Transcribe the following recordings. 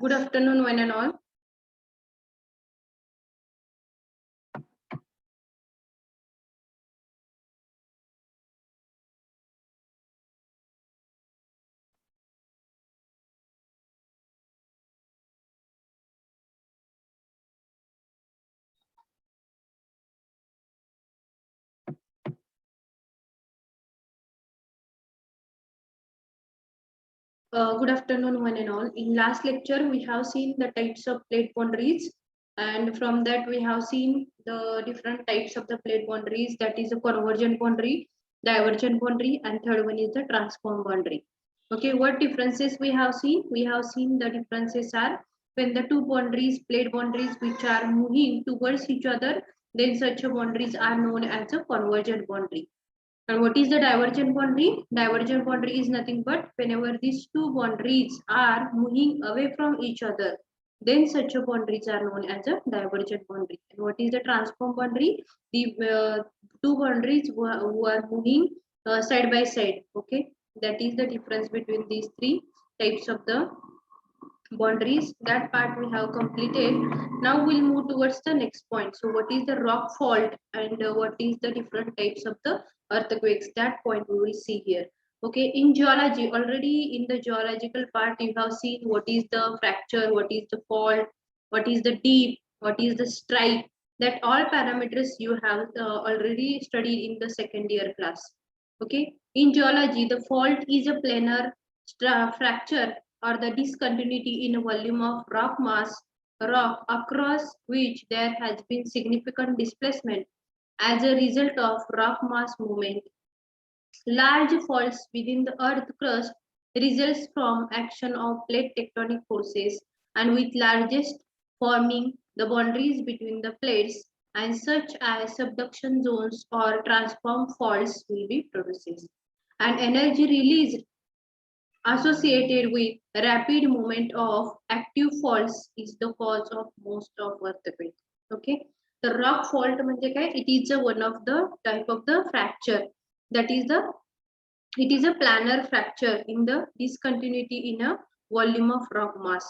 Good afternoon, one and all. Good afternoon, one and all. In last lecture, we have seen the types of plate boundaries, and from that we have seen the different types of the plate boundaries. That is a convergent boundary, divergent boundary, and third one is the transform boundary. Okay, what differences we have seen? We have seen the differences are when the two boundaries, plate boundaries, which are moving towards each other, then such a boundaries are known as a convergent boundary. And what is the divergent boundary? Divergent boundary is nothing but whenever these two boundaries are moving away from each other, then such a boundaries are known as a divergent boundary. And what is the transform boundary? The two boundaries who are moving side by side. Okay, that is the difference between these three types of the boundaries. That part we have completed. Now we'll move towards the next point. So what is the rock fault and what is the different types of the earthquakes? That point we will see here. Okay, in geology, already in the geological part you have seen what is the fracture, what is the fault, what is the deep, what is the strike. That all parameters you have already studied in the second year class. Okay, in geology the fault is a planar fracture or the discontinuity in a volume of rock across which there has been significant displacement as a result of rock mass movement. Large faults within the earth crust results from action of plate tectonic forces and with largest forming the boundaries between the plates and such as subduction zones or transform faults will be produced. And energy released associated with rapid movement of active faults is the cause of most of earthquake. Okay, the rock fault म्हणजे काय? It is a one of the type of the fracture. That is the it is a planar fracture in the discontinuity in a volume of rock mass.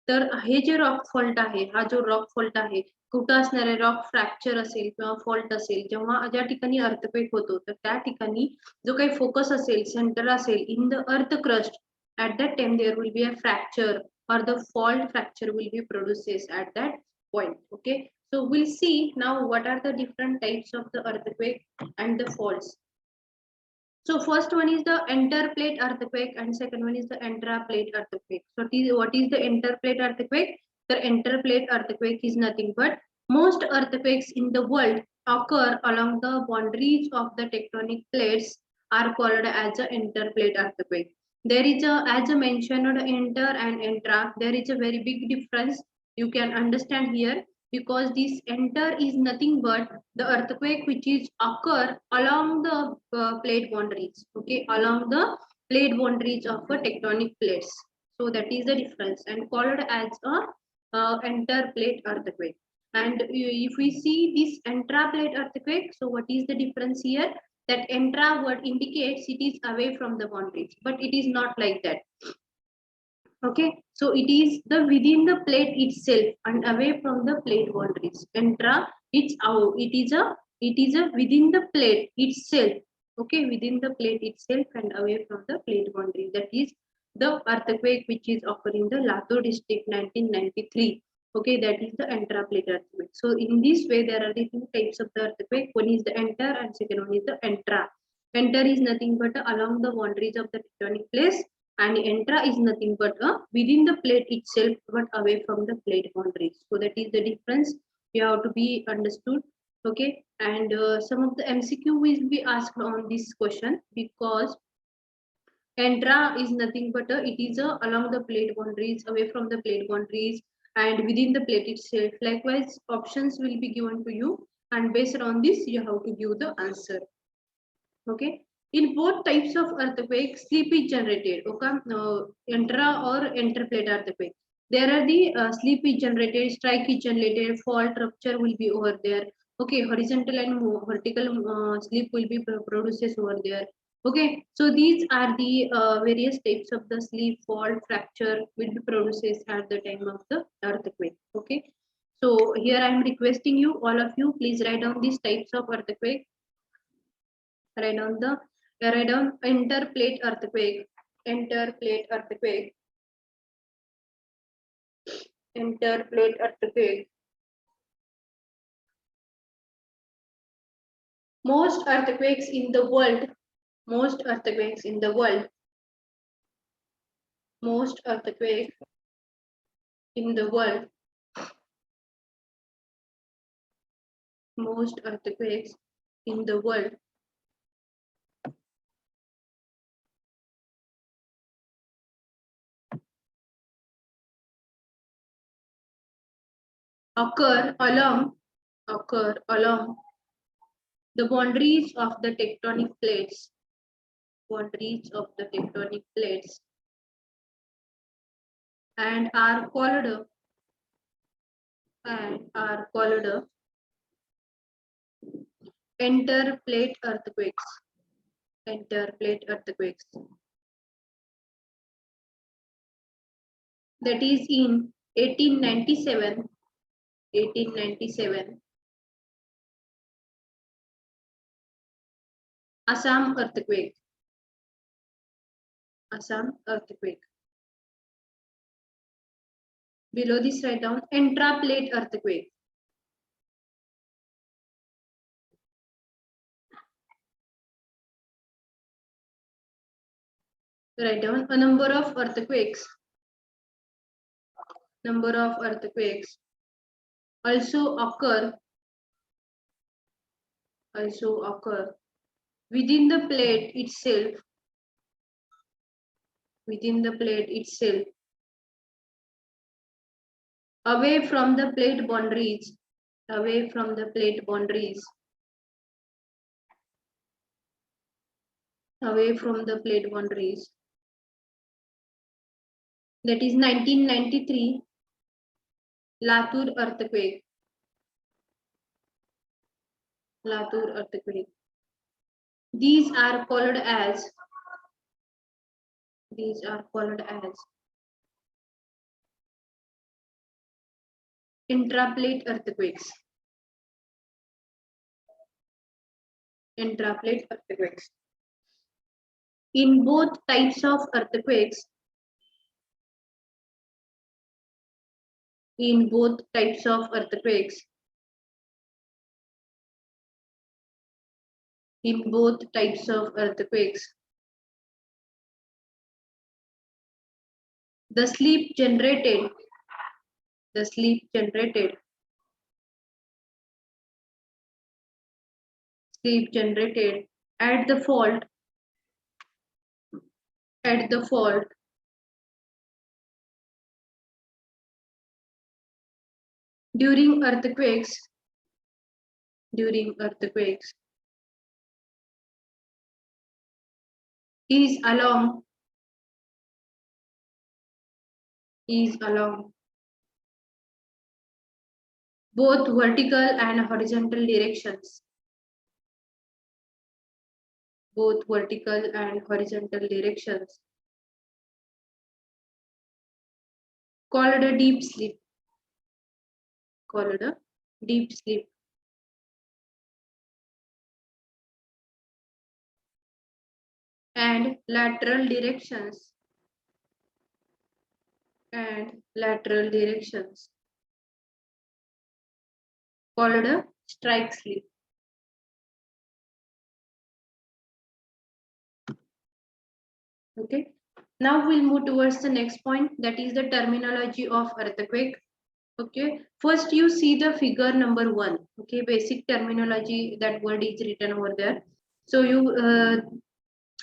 तर हे जे rock fault आहे, हा जो rock fault आहे, कुठं असणारे rock fracture असेल किंवा fault असेल, जेव्हा ज्या ठिकाणी अर्थक्वेक होतो तर त्या ठिकाणी जो काही फोकस असेल, सेंटर असेल in the earth crust, at that time there will be a fracture or the fault fracture will be produces at that point. Okay, so we'll see now what are the different types of the earthquake and the faults. So first one is the interplate earthquake and second one is the intraplate earthquake. So what is the interplate earthquake? The interplate earthquake is nothing but most earthquakes in the world occur along the boundaries of the tectonic plates are called as an interplate earthquake. There is a, as I mentioned, inter and intra, there is a very big difference. You can understand here because this enter is nothing but the earthquake which is occur along the plate boundaries. Okay, along the plate boundaries of a tectonic plates. So that is the difference and called as a interplate earthquake. And if we see this intraplate earthquake, so what is the difference here? That intra word indicates it is away from the boundaries, but it is not like that. Okay, so it is the within the plate itself and away from the plate boundaries. Intra, it's out. It is a within the plate itself. Okay, within the plate itself and away from the plate boundary. That is the earthquake which is occurring in the Latur district 1993. Okay, that is the intraplate earthquake. So in this way, there are different types of the earthquake. One is the inter and second one is the intra. Inter is nothing but along the boundaries of the tectonic place and intra is nothing but within the plate itself but away from the plate boundaries. So that is the difference you have to be understood. Okay, and some of the MCQ will be asked on this question because intra is nothing but it is along the plate boundaries, away from the plate boundaries and within the plate itself. Likewise, options will be given to you and based on this you have to give the answer. Okay, in both types of earthquake sleep is generated. Okay, intra or interplate earthquake, there are the sleep is generated, strike is generated, fault rupture will be over there. Okay, horizontal and vertical sleep will be produces over there. Okay, so these are the various types of the slip, fault, fracture which produces at the time of the earthquake. Okay, so here I am requesting you, all of you, please write down these types of earthquake. Write down interplate earthquake, interplate earthquake, interplate earthquake. Most earthquakes in the world, most earthquakes in the world, most earthquakes in the world, most earthquakes in the world occur along the boundaries of the tectonic plates, boundaries of the tectonic plates, and are called interplate earthquakes, interplate earthquakes. That is in 1897, Assam earthquake, Assam earthquake. Below this, write down intraplate earthquake. Write down a number of earthquakes also occur within the plate itself, within the plate itself, away from the plate boundaries, away from the plate boundaries, away from the plate boundaries. That is 1993 Latur earthquake, Latur earthquake. These are called as intraplate earthquakes, intraplate earthquakes. In both types of earthquakes, in both types of earthquakes, in both types of earthquakes, the sleep generated at the fault during earthquakes is along both vertical and horizontal directions, both vertical and horizontal directions, called a deep sleep, called a deep sleep. And lateral directions, called a strike sleep. Okay, now we'll move towards the next point, that is the terminology of earthquake. Okay, first you see the figure number 1. Okay, basic terminology, that word is written over there. So you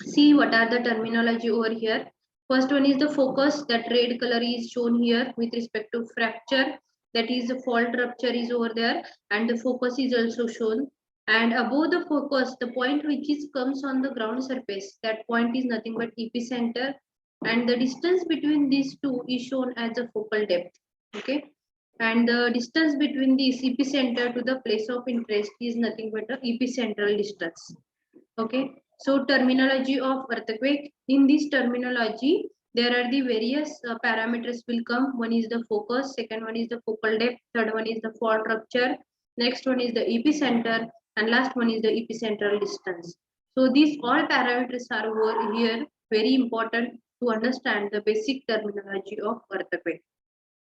see what are the terminology over here. First one is the focus, that red color is shown here with respect to fracture, that is the fault rupture is over there, and the focus is also shown. And above the focus, the point which is comes on the ground surface, that point is nothing but epicenter, and the distance between these two is shown as the focal depth. Okay, and the distance between this epicenter to the place of interest is nothing but the epicentral distance. Okay, So terminology of earthquake. In this terminology, there are the various parameters will come. One is the focus, second one is the focal depth, third one is the fault rupture, next one is the epicenter, and last one is the epicentral distance. So these all parameters are over here very important to understand the basic terminology of earthquake.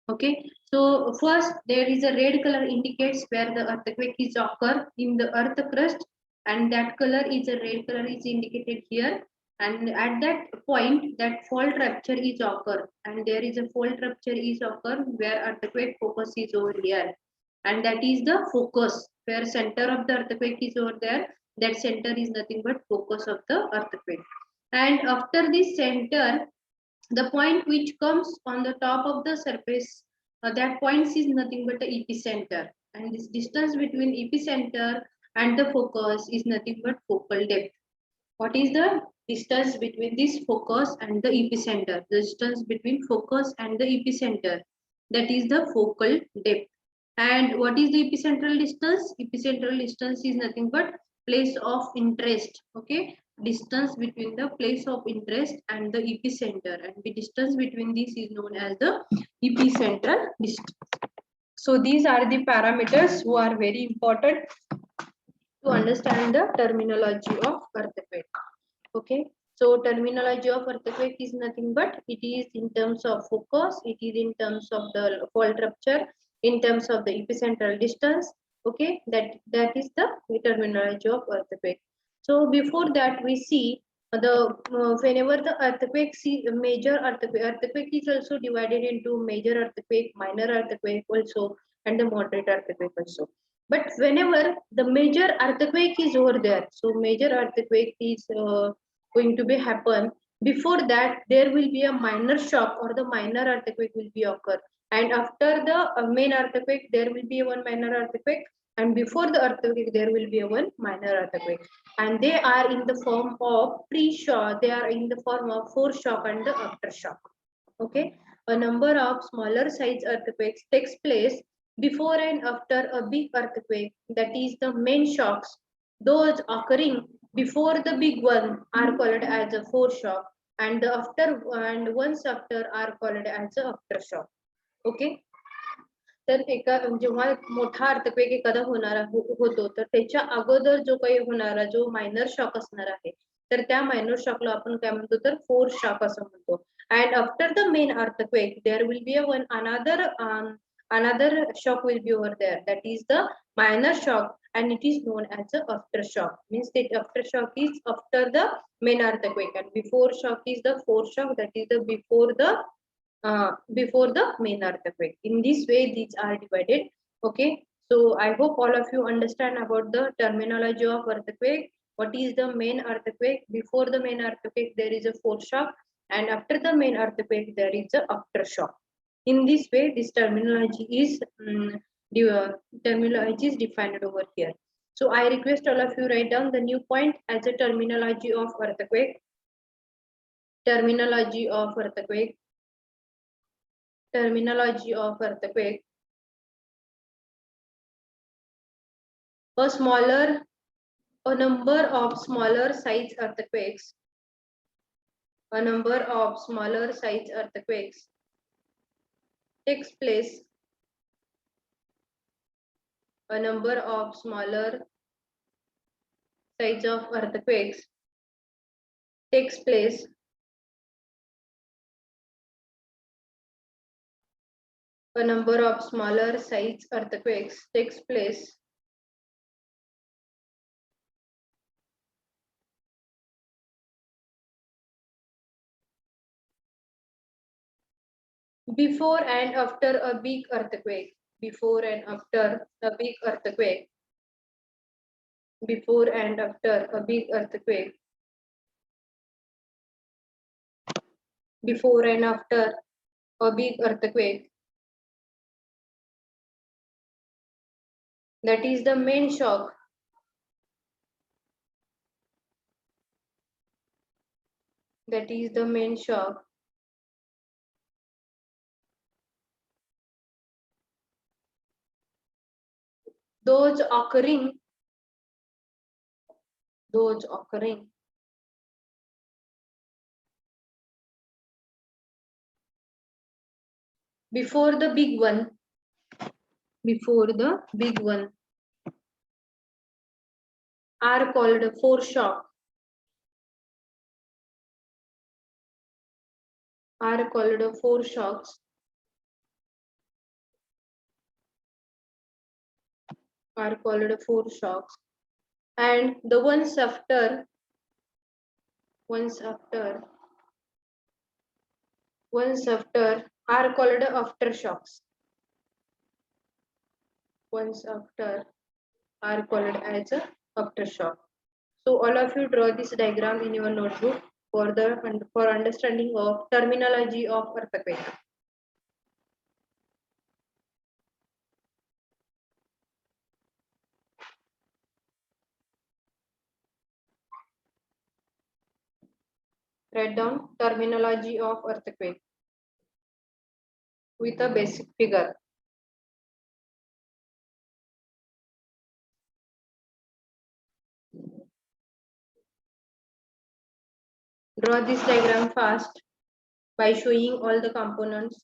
Okay, so first there is a red color indicates where the earthquake is occur in the earth crust, and that color is a red color is indicated here. And at that point, that fault rupture is occur, and there is a fault rupture is occur where earthquake focus is over here, and that is the focus where center of the earthquake is over there. That center is nothing but focus of the earthquake. And after this center, the point which comes on the top of the surface, that point is nothing but the epicenter, and this distance between epicenter and the focus is nothing but focal depth. What is the distance between this focus and the epicenter? The distance between focus and the epicenter, that is the focal depth. And what is the epicentral distance? Epicentral distance is nothing but place of interest. Okay, distance between the place of interest and the epicenter, and the distance between this is known as the epicentral distance. So these are the parameters who are very important to understand the terminology of earthquake. Okay, so terminology of earthquake is nothing but it is in terms of focus, it is in terms of the fault rupture, in terms of the epicentral distance. Okay, that is the terminology of earthquake. So before that we see the whenever the earthquake, see major earthquake is also divided into major earthquake, minor earthquake also, and the moderate earthquake also. But whenever the major earthquake is over there, so major earthquake is going to be happen, before that there will be a minor shock or the minor earthquake will be occur, and after the main earthquake there will be one minor earthquake, and before the earthquake there will be one minor earthquake, and they are in the form of pre-shock, they are in the form of foreshock and the aftershock. Okay, a number of smaller size earthquakes takes place before and after a big earthquake, that is the main shocks. Those occurring before the big one are called as a foreshock, and the after and once after are called as a aftershock. Okay, तर एका जेव्हा मोठा earthquake एखादा होणारा होतो, तर त्याच्या अगोदर जो काही होणारा जो मायनर शॉक असणार आहे, तर त्या मायनर शॉकला आपण काय म्हणतो, तर फोर्स शॉक असं म्हणतो. And after the main earthquake there will be a one another shock will be over there, that is the minor shock, and it is known as the aftershock. Means that aftershock is after the main earthquake, and before shock is the foreshock, that is the before the main earthquake. In this way these are divided. Okay, so I hope all of you understand about the terminology of earthquake. What is the main earthquake? Before the main earthquake there is a foreshock, and after the main earthquake there is a aftershock. In this way this terminology is terminology is defined over here. So I request all of you write down the new point as a terminology of earthquake. Terminology of earthquake. Terminology of earthquake. A number of smaller size earthquakes. A number of smaller size earthquakes takes place. A number of smaller size of earthquakes takes place a number of smaller size earthquakes takes place before and after a big earthquake. Before and after a big earthquake. Before and after a big earthquake. Before and after a big earthquake. That is the main shock. That is the main shock. Those occurring before the big one, are called foreshock, are called foreshocks, are called foreshocks, and the ones after are called aftershocks. Ones after are called as a aftershock. So all of you draw this diagram in your notebook for understanding of terminology of earthquake. Write down terminology of earthquake with a basic figure. Draw this diagram fast by showing all the components.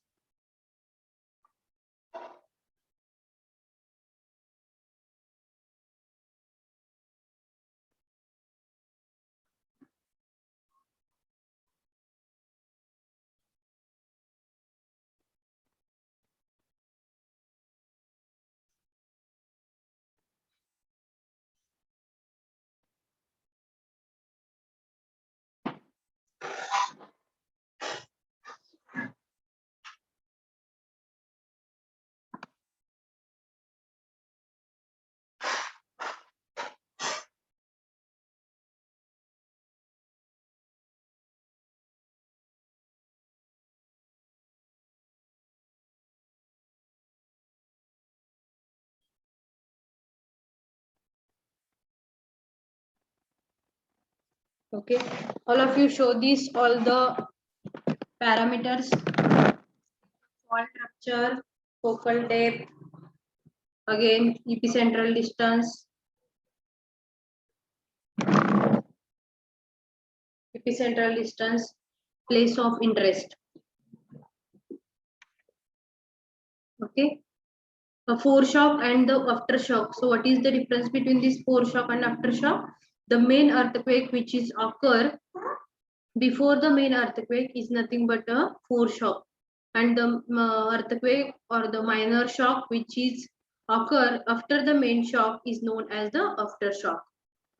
Okay, all of you show this, all the parameters: fault rupture, focal depth, again epicentral distance, place of interest. Okay, a foreshock and the aftershock. So what is the difference between this foreshock and aftershock? The main earthquake which is occur before the main earthquake is nothing but a foreshock, and the earthquake or the minor shock which is occur after the main shock is known as the aftershock.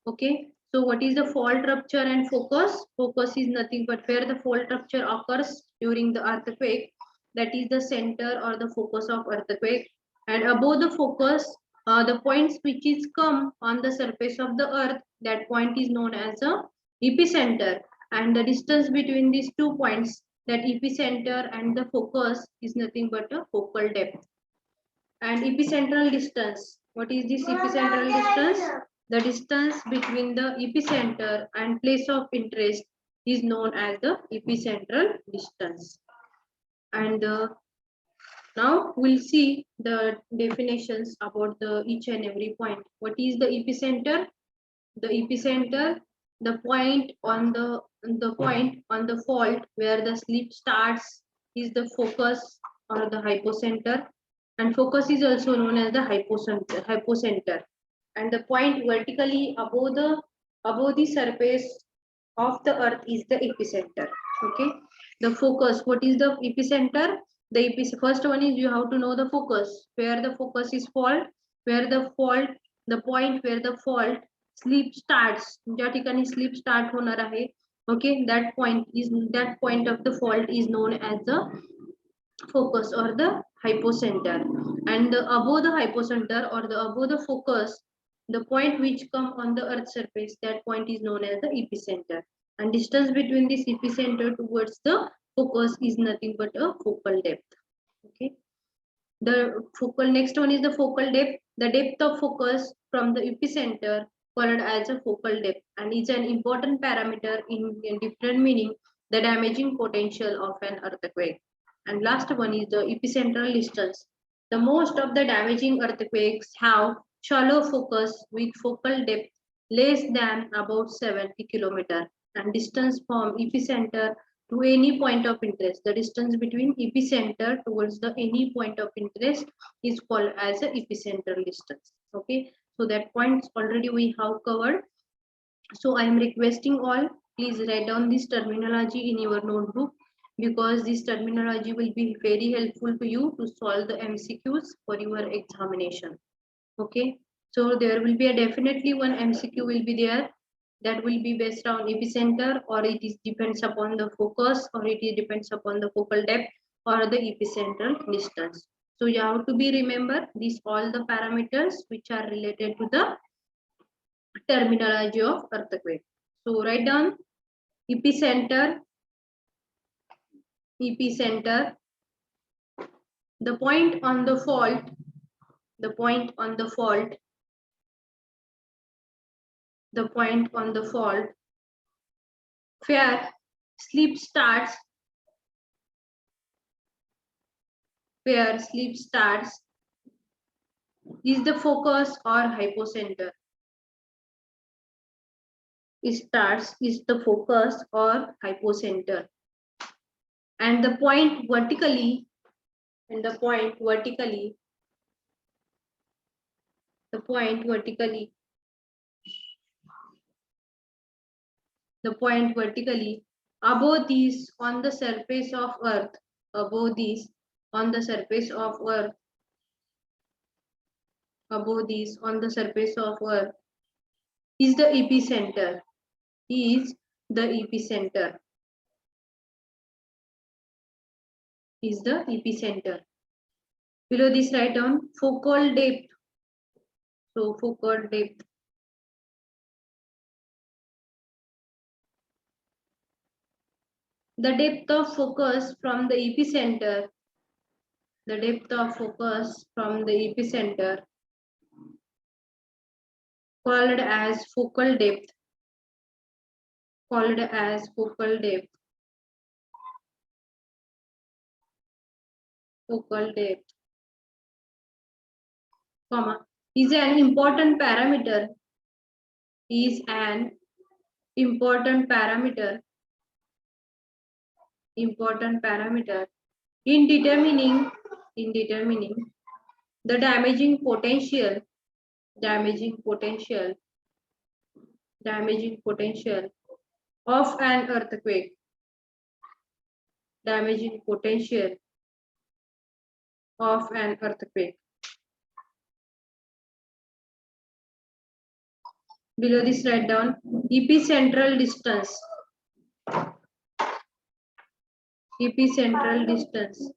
Okay, so what is the fault rupture and focus? Focus is nothing but where the fault rupture occurs during the earthquake, that is the center or the focus of earthquake, and above the focus, the points which is come on the surface of the earth, that point is known as a epicenter, and the distance between these 2 points, that epicenter and the focus, is nothing but a focal depth. And epicentral distance, what is this epicentral distance? The distance between the epicenter and place of interest is known as the epicentral distance. And now we'll see the definitions about the each and every point. What is the epicenter? The epicenter, the point on the fault where the slip starts, is the focus or the hypocenter, and focus is also known as the hypocenter, and the point vertically above the surface of the earth is the epicenter. Okay, the focus, what is the epicenter? First one is you have to know the focus, where the focus is fault, where the fault, the point where the fault sleep starts, ज्या ठिकाणी sleep start होणार आहे, okay, that point of the fault is known as the focus or the hypocenter, and above the hypocenter or the above the focus, the point which come on the earth surface, that point is known as the epicenter, and distance between this epicenter towards the focus is nothing but a focal depth. Okay, the focal, next one is the focal depth, the depth of focus from the epicenter called as a focal depth, and is an important parameter in different meaning the damaging potential of an earthquake. And last one is the epicentral distance. The most of the damaging earthquakes have shallow focus with focal depth less than about 70 km, and distance from epicenter to any point of interest. The distance between epicenter towards the any point of interest is called as a epicentral distance. Okay, so that points already we have covered. So I am requesting all, please write down this terminology in your notebook, because this terminology will be very helpful to you to solve the MCQs for your examination. Okay, so there will be a definitely one MCQ will be there, that will be based on epicenter, or it is depends upon the focus, or it is depends upon the focal depth or the epicentral distance. So you have to be remember these all the parameters which are related to the terminology of earthquake. So write down epicenter, epicenter, the point on the fault, the point on the fault, the point on the fault where sleep starts, where sleep starts is the focus or hypocenter. Starts is the focus or hypocenter. And the point vertically, and the point vertically, the point vertically, the point vertically above these on the surface of earth, above these on the surface of earth, above these on the surface of earth is the epicenter, is the epicenter, is the epicenter. Below this write down focal depth. So focal depth, the depth of focus from the epicenter, the depth of focus from the epicenter called as focal depth, called as focal depth, focal depth, comma, is an important parameter, is an important parameter, important parameter in determining, in determining the damaging potential, damaging potential, damaging potential of an earthquake, damaging potential of an earthquake. Below this write down epicentral distance, epicentral distance.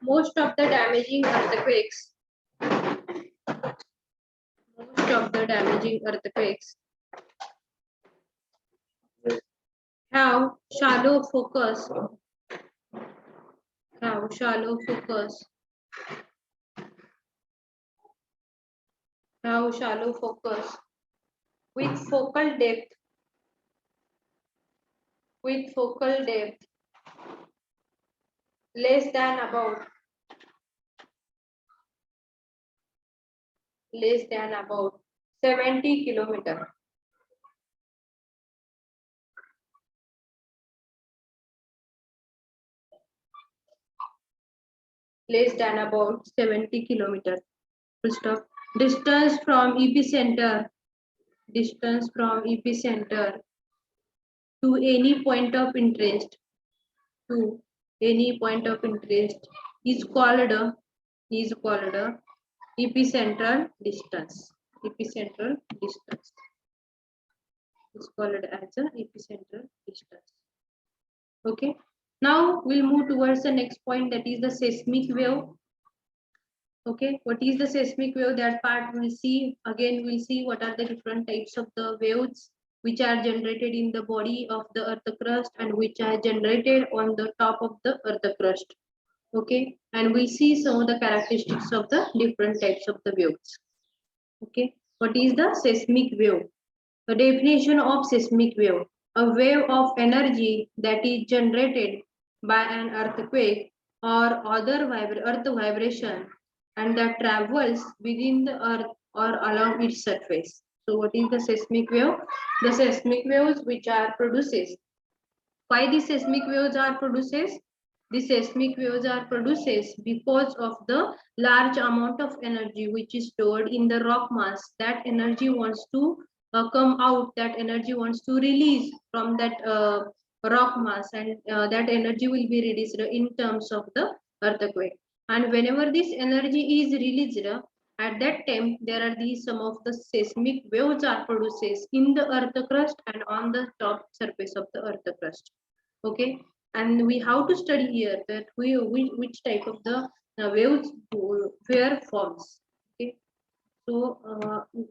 Most of the damaging earthquakes, most of the damaging earthquakes have shallow focus, have shallow focus, have shallow focus with focal depth, with focal depth less than about, less than about 70 kilometer, less than about 70 kilometer. Full stop. Distance from epicenter, distance from epicenter to any point of interest, to any point of interest is called a, is called a epicentral distance, epicentral distance is called as a epicentral distance. Okay, now we'll move towards the next point, that is the seismic wave. Okay, what is the seismic wave? That part we'll see. Again, we'll see what are the different types of the waves which are generated in the body of the earth crust and which are generated on the top of the earth crust. Okay, and we'll see some of the characteristics of the different types of the waves. Okay, what is the seismic wave? The definition of seismic wave: a wave of energy that is generated by an earthquake or other earth vibration and that travels within the earth or along its surface. So what is the seismic wave? The seismic waves which are produces. Why the seismic waves are produces? The seismic waves are produces because of the large amount of energy which is stored in the rock mass. That energy wants to come out. That energy wants to release from that rock mass, and that energy will be released in terms of the earthquake. And whenever this energy is released, at that time there are these some of the seismic waves are produces in the earth crust and on the top surface of the earth crust. Okay, and we have to study here that which type of the waves where forms. Okay, so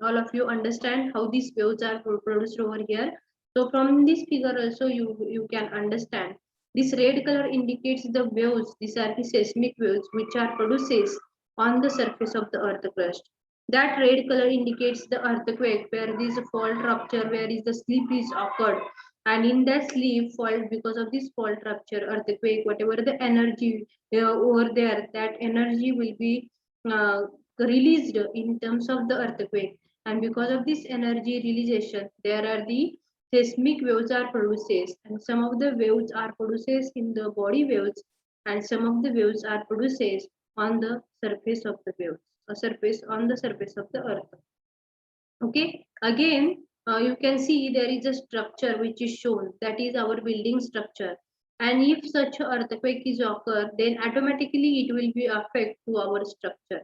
all of you understand how these waves are produced over here. So from this figure also you can understand this red color indicates the waves. These are the seismic waves which are produces on the surface of the earth crust. That red color indicates the earthquake where this fault rupture, where is the slip is occurred, and in that slip fault, because of this fault rupture earthquake, whatever the energy over there, that energy will be uh, released in terms of the earthquake, and because of this energy realization there are the seismic waves are produces, and some of the waves are produces in the body waves, and some of the waves are produces on the surface of the waves, a surface on the surface of the earth. Okay, again you can see there is a structure which is shown, that is our building structure, and if such a earthquake is occur, then automatically it will be affect to our structure.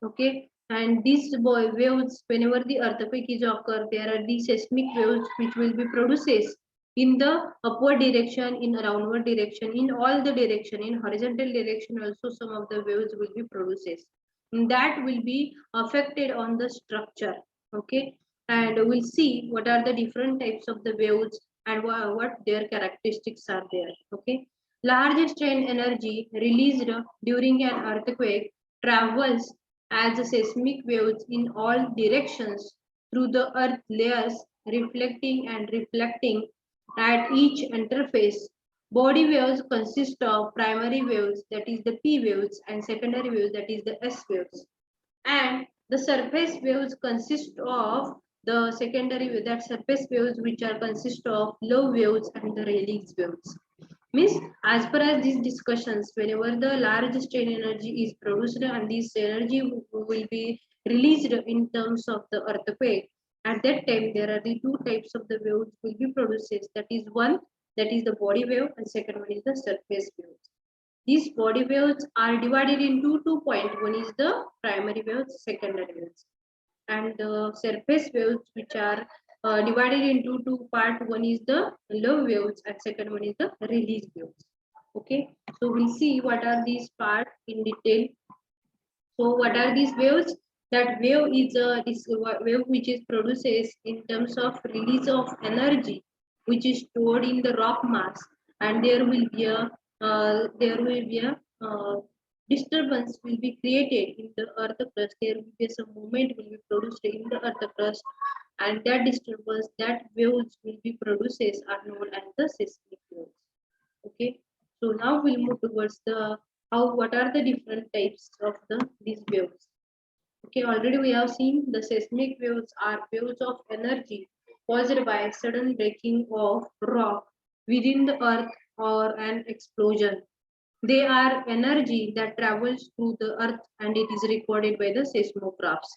Okay, and these waves, whenever the earthquake is occur, there are these seismic waves which will be produces in the upward direction, in downward direction, in all the direction, in horizontal direction also some of the waves will be produces, and that will be affected on the structure. Okay, and we'll see what are the different types of the waves and what their characteristics are there. Okay, large strain energy released during an earthquake travels as seismic waves in all directions through the earth layers, reflecting and reflecting at each interface. Body waves consist of primary waves, that is the P waves, and secondary waves, that is the S waves, and the surface waves consist of the secondary that surface waves which are consist of low waves and the release waves. Means as per as these discussions, whenever the large strain energy is produced and this energy will be released in terms of the earthquake, at that time there are the two types of the waves will be produced, that is one, that is the body wave, and second one is the surface wave. These body waves are divided into 2 points. One is the primary waves, secondary waves, and the surface waves which are divided into two parts. One is the low waves and second one is the release waves. Okay, so we'll see what are these parts in detail. So what are these waves? That wave is this wave which is produces in terms of release of energy, which is stored in the rock mass, and there will be a disturbance will be created in the earth crust. There will be some movement will be produced in the earth crust, and that disturbance, that waves will be produces are known as the seismic waves. Okay, so now we'll move towards the how what are the different types of these waves. Okay, already we have seen the seismic waves are waves of energy caused by sudden breaking of rock within the earth or an explosion. They are energy that travels through the earth and it is recorded by the seismographs.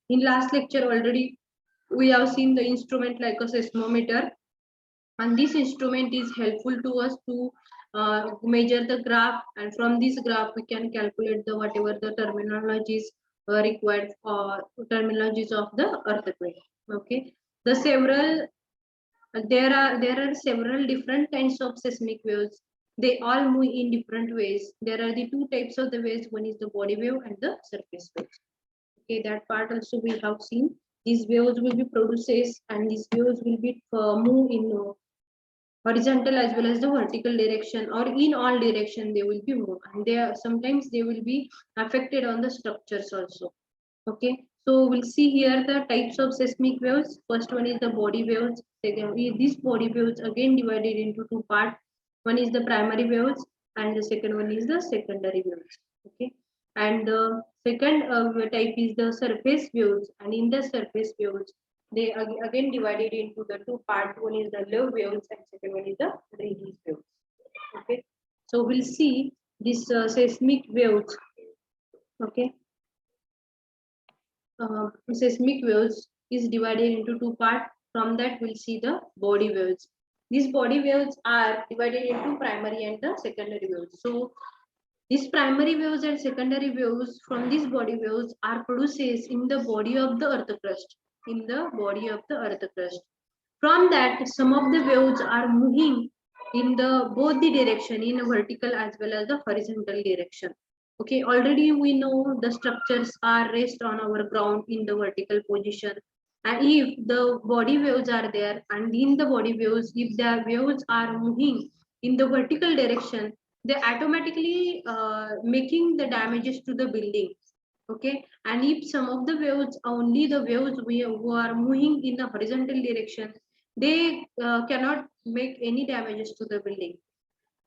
In last lecture already we have seen the instrument like a seismometer, and this instrument is helpful to us to measure the graph, and from this graph we can calculate the whatever the terminologies required for terminologies of the earthquake. Okay, the several there are several different kinds of seismic waves. They all move in different ways. There are the two types of the waves. One is the body wave and the surface wave. Okay, that part also we have seen. These waves will be produces and these waves will be move in horizontal as well as the vertical direction, or in all direction they will be moved, and they are sometimes they will be affected on the structures also. Okay, so we'll see here the types of seismic waves. First one is the body waves. Second, these body waves again divided into two parts. One is the primary waves and the second one is the secondary waves. Okay, and the second type is the surface waves, and in the surface waves they again divided into the two parts. One is the low waves and second one is the release waves. Okay, so we'll see this seismic waves. Okay, seismic waves is divided into two parts. From that, we'll see the body waves. These body waves are divided into primary and the secondary waves. So these primary waves and secondary waves from these body waves are produced in the body of the earth crust. In the body of the earth crust. From that, some of the waves are moving in the both the direction, in a vertical as well as the horizontal direction. Okay, already we know the structures are rest on our ground in the vertical position. And if the body waves are there, and in the body waves, if the waves are moving in the vertical direction, they automatically making the damages to the building. Okay, and if some of the waves, only the waves who are moving in the horizontal direction, they cannot make any damages to the building.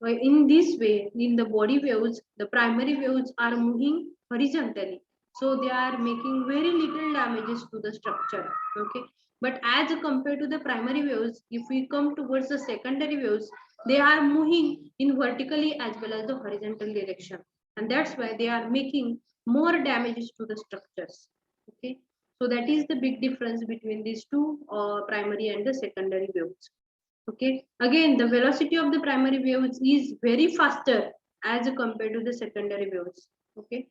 In this way, in the body waves, the primary waves are moving horizontally, so they are making very little damages to the structure. Okay, but as compared to the primary waves, if we come towards the secondary waves, they are moving in vertically as well as the horizontal direction, and that's why they are making more damages to the structures. Okay, so that is the big difference between these two primary and the secondary waves. Okay, again the velocity of the primary waves is very faster as compared to the secondary waves. Okay,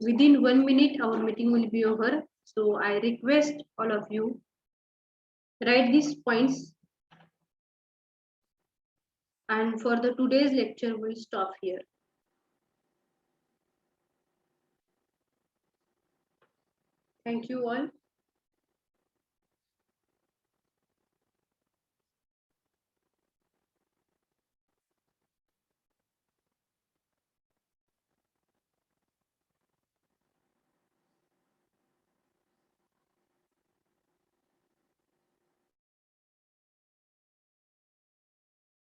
within 1 minute our meeting will be over, so I request all of you write these points, and for the today's lecture we'll stop here. Thank you all.